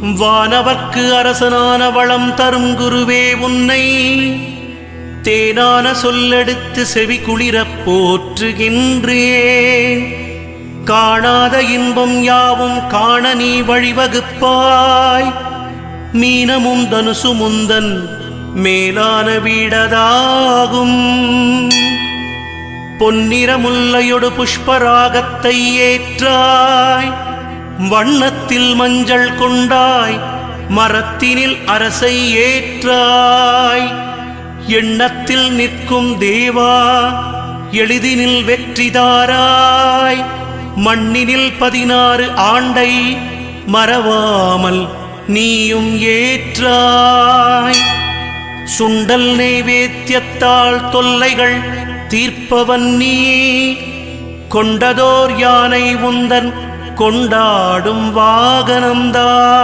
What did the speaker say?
வானவர்க்கு அரசனான வளம் தரும் குருவே உன்னை தேனான சொல்லெடுத்து செவி குளிரப் போற்றுகின்றேன். காணாத இன்பம் யாவும் காண நீ வழிவகுப்பாய். மீனமும் தனுசுமுந்தன் மேலான வீடதாகும். பொன்னிறமுல்லையொடு புஷ்பராகத்தை ஏற்றாய். வண்ணத்தில் மஞ்சள் கொண்டாய். மரத்தினில் அரசை ஏற்றாய். எண்ணத்தில் நிற்கும் தேவா எளிதினில் வெற்றிதாராய். மண்ணினில் 16 ஆண்டை மறவாமல் நீயும் ஏற்றாய். சுண்டல் நைவேத்தியத்தால் தொல்லைகள் தீர்ப்பவன் நீ. கொண்டதோர் யானை உந்தன் கொண்டாடும் வாகனம்தான்.